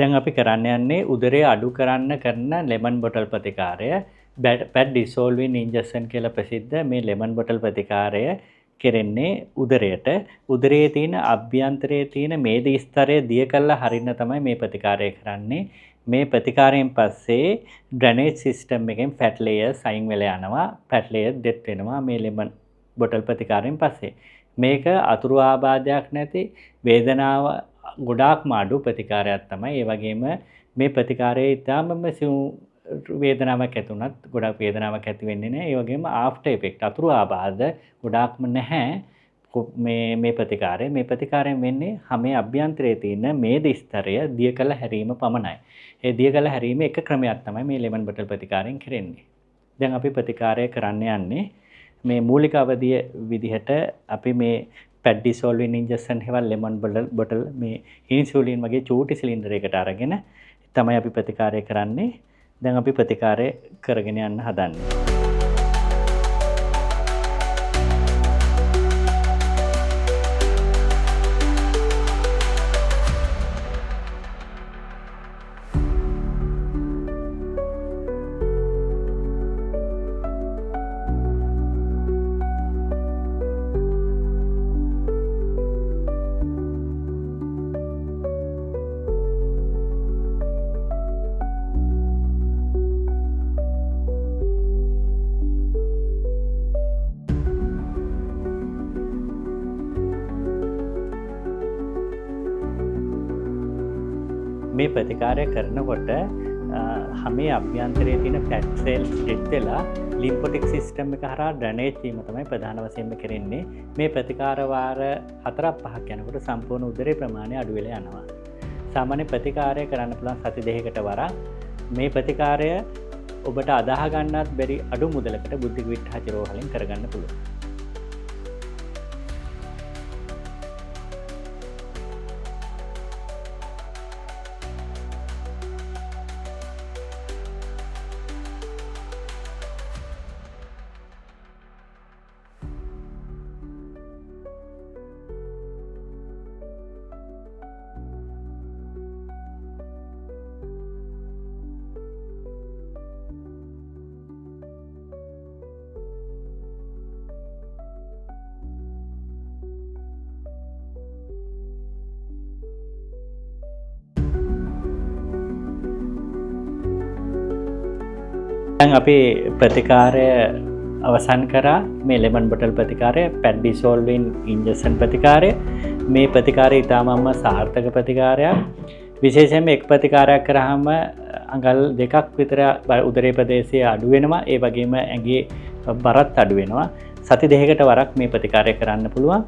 දැන් අපි කරන්න යන්නේ උදරය අඩු කරන්න කරන ලෙමන් බොටල් ප්‍රතිකාරය. පැඩ් ඩිසෝල්වින් ඉන්ජෙක්ෂන් කියලා ප්‍රසිද්ධ මේ ලෙමන් බොටල් ප්‍රතිකාරය කෙරෙන්නේ උදරයට. උදරයේ තියෙන අභ්‍යන්තරයේ තියෙන මේද ස්තරය දිය කළා හරින්න තමයි මේ ප්‍රතිකාරය කරන්නේ. මේ ප්‍රතිකාරයෙන් පස්සේ ඩ්‍රේනේජ් සිස්ටම් එකෙන් ෆැට් ලේයර්ස් අයින් වෙලා යනවා. ෆැට් ලේයර් ඩෙත් වෙනවා මේ ලෙමන් බොටල් ප්‍රතිකාරයෙන් පස්සේ. මේක අතුරු ආබාධයක් නැති වේදනාව ගොඩාක්ම අඩු ප්‍රතිකාරයක් තමයි. ඒ වගේම මේ ප්‍රතිකාරයේ ඉතාමම වේදනාවක් ඇති වුණත් ගොඩක් වේදනාවක් ඇති වෙන්නේ නැහැ. ඒ වගේම ආෆ්ටර් ඉෆෙක්ට් අතුරු ආබාධ ගොඩාක්ම නැහැ. මේ ප්‍රතිකාරයෙන් වෙන්නේ හැමේ අභ්‍යන්තරයේ තියෙන මේද ස්තරය දිය කළ හැරීම පමණයි. ඒ දිය කළ හැරීම එක ක්‍රමයක් තමයි මේ ලෙමන් බොටල් ප්‍රතිකාරයෙන් කරන්නේ. දැන් අපි ප්‍රතිකාරය කරන්න යන්නේ මේ මූලික අවධිය විදිහට අපි මේ පැඩ් ඩිසෝල්වින් ඉන්ජෙක්ෂන් හෙවල් ලෙමන් බොටල් මේ ඉන්සුලින් වගේ චූටි සිලින්ඩර් එකකට අරගෙන තමයි අපි ප්‍රතිකාරය කරන්නේ. දැන් අපි ප්‍රතිකාරය කරගෙන යන්න හදන්නේ. මේ ප්‍රතිකාරය කරනකොට හැමේ අභ්‍යන්තරයේ තියෙන ෆැට් සෙල්ස් ඩෙත් වෙලා ලිම්ෆොටික් සිස්ටම් එක හරහා ඩ්‍රේනේජ් වීම තමයි ප්‍රධාන වශයෙන්ම කරන්නේ. මේ ප්‍රතිකාර වාර 4-5ක් යනකොට සම්පූර්ණ උදරේ ප්‍රමාණය අඩු වෙලා යනවා. සාමාන්‍ය ප්‍රතිකාරය කරන්න පුළුවන් සති 2කට වරක්. මේ ප්‍රතිකාරය ඔබට අදාහ ගන්නත් බැරි අඩු මුදලකට බුද්ධික විට්ඨාච රෝහලෙන් කරගන්න පුළුවන්. දැන් අපි ප්‍රතිකාරය අවසන් කරා. මේ ලෙමන් බොටල් ප්‍රතිකාරය, පැඩ් ඩිසෝල්වින් ඉන්ජෙක්ෂන් ප්‍රතිකාරය. මේ ප්‍රතිකාරය ඉතාමත්ම සාර්ථක ප්‍රතිකාරයක්. විශේෂයෙන්ම එක් ප්‍රතිකාරයක් කරාම අඟල් 2ක් විතර උදරයේ ප්‍රදේශයේ අඩු වෙනවා. ඒ වගේම ඇඟේ බරත් අඩු වෙනවා. සති 2කට වරක් මේ ප්‍රතිකාරය කරන්න පුළුවන්.